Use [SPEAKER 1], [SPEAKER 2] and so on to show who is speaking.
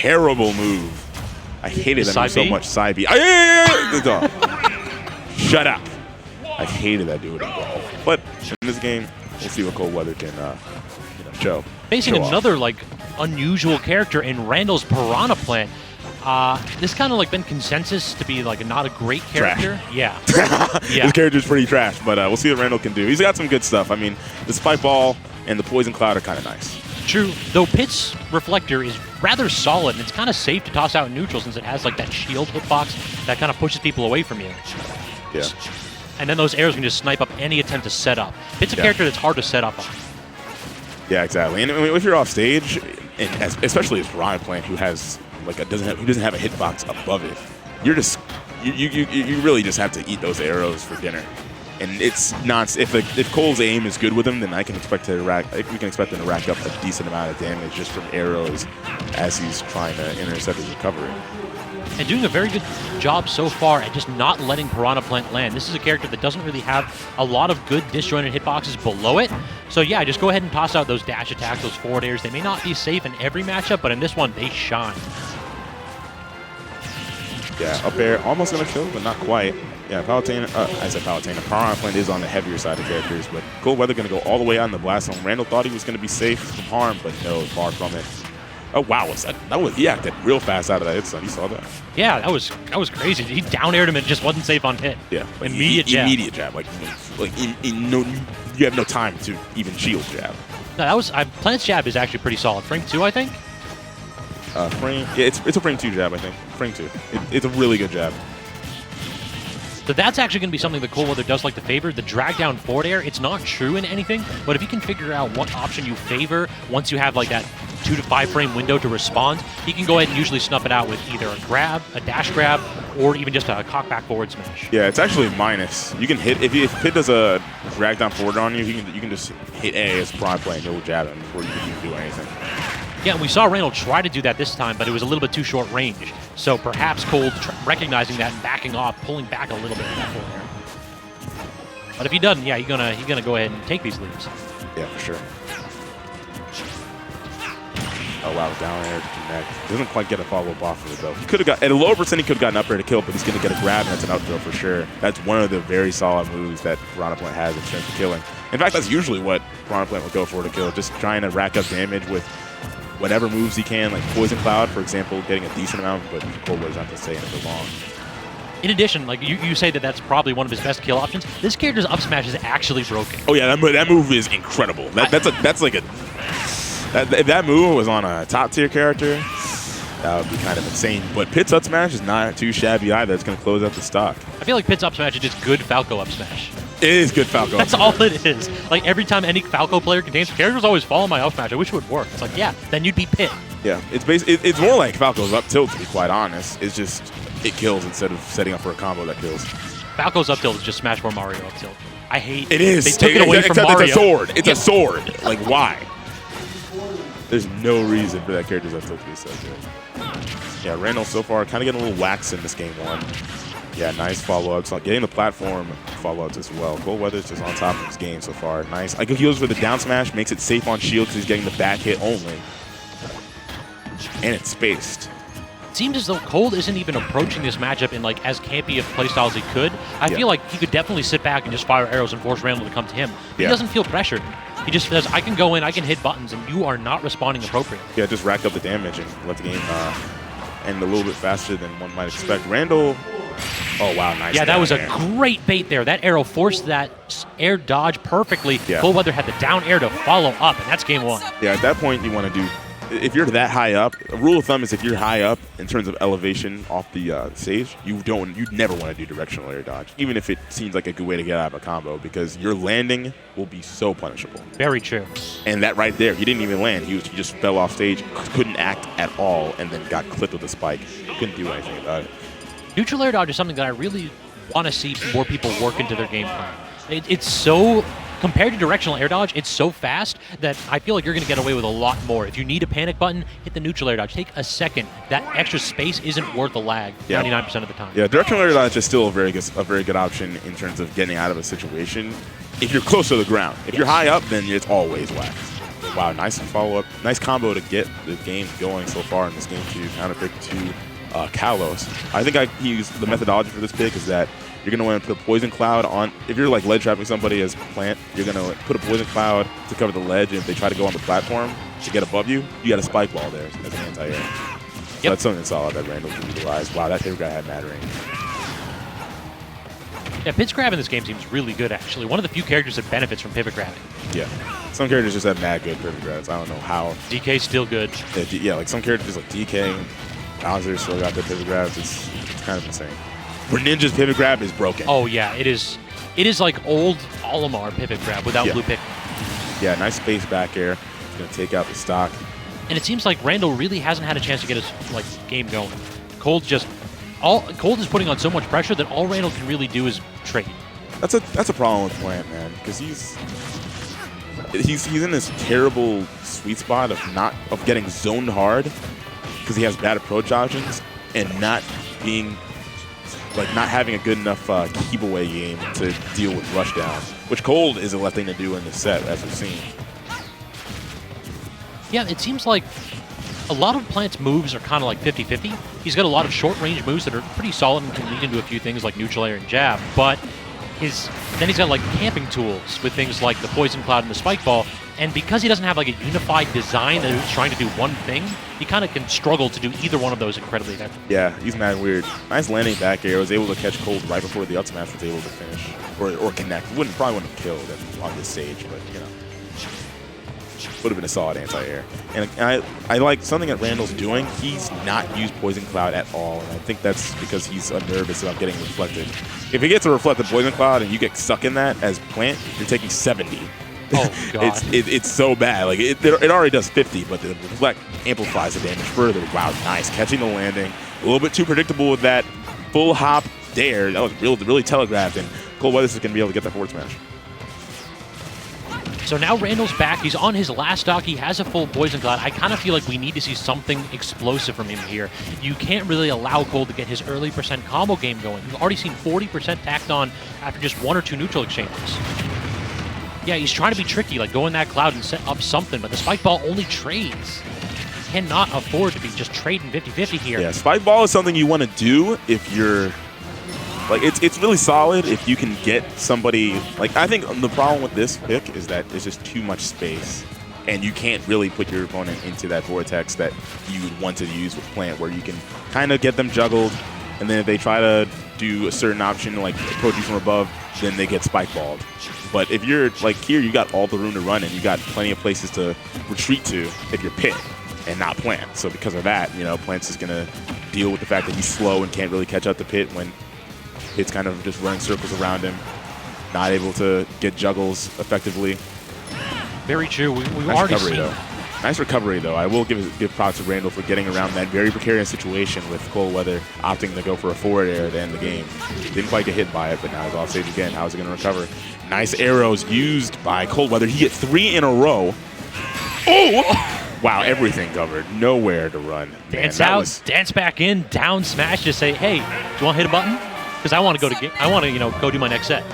[SPEAKER 1] terrible move. I hated that move so much. Side B. Shut up. I hated that dude in Brawl. But in this game, we'll see what ColdWeatherr can show.
[SPEAKER 2] Facing
[SPEAKER 1] show
[SPEAKER 2] another
[SPEAKER 1] off.
[SPEAKER 2] like unusual character in Randall's Piranha Plant. This kind of like been consensus to be like not a great character.
[SPEAKER 1] Trash.
[SPEAKER 2] Yeah.
[SPEAKER 1] His character's pretty trash, but we'll see what Randall can do. He's got some good stuff. I mean, the Spike Ball and the Poison Cloud are kind of nice.
[SPEAKER 2] True, though Pit's Reflector is rather solid, and it's kind of safe to toss out in neutral since it has like that shield hitbox that kind of pushes people away from you.
[SPEAKER 1] Yeah.
[SPEAKER 2] And then those arrows can just snipe up any attempt to set up. Pit's a character that's hard to set up on.
[SPEAKER 1] Yeah, exactly. And if you're off stage, and especially as Piranha Plant, who has like who doesn't have a hitbox above it, you're just you really just have to eat those arrows for dinner. And it's not if Cole's aim is good with him, then we can expect him to rack up a decent amount of damage just from arrows as he's trying to intercept his recovery.
[SPEAKER 2] And doing a very good job so far at just not letting Piranha Plant land. This is a character that doesn't really have a lot of good disjointed hitboxes below it. So yeah, just go ahead and toss out those dash attacks, those forward airs. They may not be safe in every matchup, but in this one, they shine.
[SPEAKER 1] Yeah, up air, almost going to kill, but not quite. Yeah, Piranha Plant is on the heavier side of characters, but ColdWeatherr going to go all the way out in the blast zone. Randall thought he was going to be safe from harm, but no, far from it. Oh wow, he acted real fast out of that hit stun. You saw that?
[SPEAKER 2] Yeah, that was crazy. He down aired him and just wasn't safe on hit.
[SPEAKER 1] Yeah, like
[SPEAKER 2] immediate jab.
[SPEAKER 1] Immediate jab. You have no time to even shield jab.
[SPEAKER 2] No, that was Plant's jab is actually pretty solid. Frame 2, I think.
[SPEAKER 1] It's a frame 2 jab, I think. Frame 2. It's a really good jab.
[SPEAKER 2] So that's actually going to be something that ColdWeatherr does like to favor. The drag down forward air, it's not true in anything, but if you can figure out what option you favor once you have like that 2 to 5 frame window to respond, he can go ahead and usually snuff it out with either a grab, a dash grab, or even just a cock back forward smash.
[SPEAKER 1] Yeah, it's actually minus. You can hit if Pit does a drag down forward on you, you can just hit A as Piranha Plant and he'll jab him before you can even do anything.
[SPEAKER 2] Yeah, and we saw Randall try to do that this time, but it was a little bit too short range. So perhaps Cold recognizing that and backing off, pulling back a little bit in that forward air. But if he doesn't, yeah, he's gonna go ahead and take these leads.
[SPEAKER 1] Yeah, for sure. Oh wow, down air to connect. Doesn't quite get a follow-up off of it though. He could have got at a lower percent. He could have gotten up air to kill, but he's gonna get a grab and that's an up throw for sure. That's one of the very solid moves that Piranha Plant has in terms of killing. In fact, that's usually what Piranha Plant will go for to kill, just trying to rack up damage with whatever moves he can, like Poison Cloud, for example, getting a decent amount, but ColdWeather's not to say it for long.
[SPEAKER 2] In addition, like you say that that's probably one of his best kill options. This character's up smash is actually broken.
[SPEAKER 1] Oh yeah, that move is incredible. If that move was on a top tier character, that would be kind of insane. But Pit's up smash is not too shabby either. It's going to close out the stock.
[SPEAKER 2] I feel like Pit's up smash is just good Falco up smash.
[SPEAKER 1] It is good Falco.
[SPEAKER 2] That's all it is. Like every time any Falco player contains characters always follow my up smash. I wish it would work. It's like, yeah, then you'd be Pit.
[SPEAKER 1] Yeah, it's more like Falco's up tilt, to be quite honest. It's just it kills instead of setting up for a combo that kills.
[SPEAKER 2] Falco's up tilt is just Smash 4 Mario up tilt. I hate
[SPEAKER 1] it. Is.
[SPEAKER 2] They took it away from Mario.
[SPEAKER 1] It's a sword. It's a sword. Like, why? There's no reason for that character's up tilt to be so good. Yeah, Randall so far kind of getting a little lax in this game one. Yeah, nice follow-ups. Getting the platform follow-ups as well. ColdWeather's just on top of his game so far. Nice. Like, he goes for the down smash, makes it safe on shield because he's getting the back hit only. And it's spaced.
[SPEAKER 2] It seems as though Cold isn't even approaching this matchup in like as campy of playstyle as he could. I feel like he could definitely sit back and just fire arrows and force Randall to come to him. He doesn't feel pressured. He just says, I can go in, I can hit buttons, and you are not responding appropriately. Yeah,
[SPEAKER 1] just rack up the damage and let the game end a little bit faster than one might expect. Randall, oh wow, nice.
[SPEAKER 2] Yeah, that was a great bait there. That arrow forced that air dodge perfectly. Yeah. ColdWeatherr had the down air to follow up, and that's game one.
[SPEAKER 1] Yeah, at that point you want to do, if you're that high up, a rule of thumb is if you're high up in terms of elevation off the stage, you'd never want to do directional air dodge, even if it seems like a good way to get out of a combo, because your landing will be so punishable.
[SPEAKER 2] Very true.
[SPEAKER 1] And that right there, he didn't even land. He just fell off stage, couldn't act at all, and then got clipped with a spike. Couldn't do anything about it.
[SPEAKER 2] Neutral air dodge is something that I really want to see more people work into their game plan. It's so... Compared to directional air dodge, it's so fast that I feel like you're going to get away with a lot more. If you need a panic button, hit the neutral air dodge. Take a second. That extra space isn't worth the lag 99% of the time.
[SPEAKER 1] Yeah, directional air dodge is still a very good option in terms of getting out of a situation if you're close to the ground. If you're high up, then it's always whack. Wow, nice follow-up. Nice combo to get the game going so far in this game to counter pick to Kalos. I think he used the methodology for this pick is that you're going to want to put a poison cloud on. If you're like ledge trapping somebody as plant, you're going to put a poison cloud to cover the ledge, and if they try to go on the platform to get above you, you got a spike ball there as an anti-air. So that's something solid that Randall can utilize. Wow, that favorite guy had mad range.
[SPEAKER 2] Yeah, Pit's grab in this game seems really good, actually. One of the few characters that benefits from pivot grabbing.
[SPEAKER 1] Yeah. Some characters just have mad good pivot grabs. I don't know how.
[SPEAKER 2] DK's still good.
[SPEAKER 1] Yeah, like some characters like DK, Bowser still got their pivot grabs. It's kind of insane. Greninja's pivot grab is broken.
[SPEAKER 2] Oh, yeah, it is. It is like old Olimar pivot grab without blue pick.
[SPEAKER 1] Yeah, nice space back air. It's going to take out the stock.
[SPEAKER 2] And it seems like Randall really hasn't had a chance to get his game going. Cold is putting on so much pressure that all Randall can really do is trade.
[SPEAKER 1] That's a problem with Plant, man, because he's in this terrible sweet spot of getting zoned hard because he has bad approach options and not having a good enough keep away game to deal with rushdown, which Cold is a left thing to do in this set, as we've seen.
[SPEAKER 2] Yeah, it seems like a lot of Plant's moves are kind of like 50-50. He's got a lot of short-range moves that are pretty solid and can lead into a few things like neutral air and jab, but then he's got like camping tools with things like the Poison Cloud and the Spike Ball, and because he doesn't have like a unified design that is trying to do one thing, he kind of can struggle to do either one of those incredibly effectively.
[SPEAKER 1] Yeah, he's mad weird. Nice landing back air. Was able to catch Cold right before the up smash was able to finish or connect. Probably wouldn't have killed on this stage, but you know. Would have been a solid anti-air. And I like something that Randall's doing. He's not used Poison Cloud at all, and I think that's because he's nervous about getting reflected. If he gets a reflected Poison Cloud and you get stuck in that as Plant, you're taking 70.
[SPEAKER 2] Oh, God.
[SPEAKER 1] it's so bad. Like it already does 50, but the reflect amplifies the damage further. Wow, nice. Catching the landing. A little bit too predictable with that full hop dare. That was really telegraphed, and ColdWeatherr is going to be able to get that forward smash.
[SPEAKER 2] So now Randall's back. He's on his last stock. He has a full Poison Cloud. I kind of feel like we need to see something explosive from him here. You can't really allow Cold to get his early percent combo game going. You've already seen 40% tacked on after just 1 or 2 neutral exchanges. Yeah, he's trying to be tricky, like go in that cloud and set up something, but the Spike Ball only trades. He cannot afford to be just trading 50-50 here.
[SPEAKER 1] Yeah, Spike Ball is something you want to do if you're... Like, it's really solid if you can get somebody... Like, I think the problem with this pick is that there's just too much space, and you can't really put your opponent into that vortex that you would want to use with Plant, where you can kind of get them juggled, and then if they try to do a certain option, like approach you from above, then they get Spike Balled. But if you're, like, here, you got all the room to run, and you got plenty of places to retreat to if you're Pit and not Plant. So because of that, you know, Plant's just going to deal with the fact that he's slow and can't really catch up to Pit when Pit's kind of just running circles around him, not able to get juggles effectively.
[SPEAKER 2] Very true. We've
[SPEAKER 1] nice
[SPEAKER 2] already
[SPEAKER 1] recovery,
[SPEAKER 2] seen...
[SPEAKER 1] though. Nice recovery, though. I will give props to Randall for getting around that very precarious situation with ColdWeatherr opting to go for a forward air to end the game. Didn't quite get hit by it, but now he's off stage again. How's he going to recover? Nice arrows used by ColdWeatherr. He hit 3 in a row. Oh! Wow, everything covered. Nowhere to run.
[SPEAKER 2] Dance out, dance back in, down smash. Just say, hey, do you want to hit a button? Because I want to go do my next set.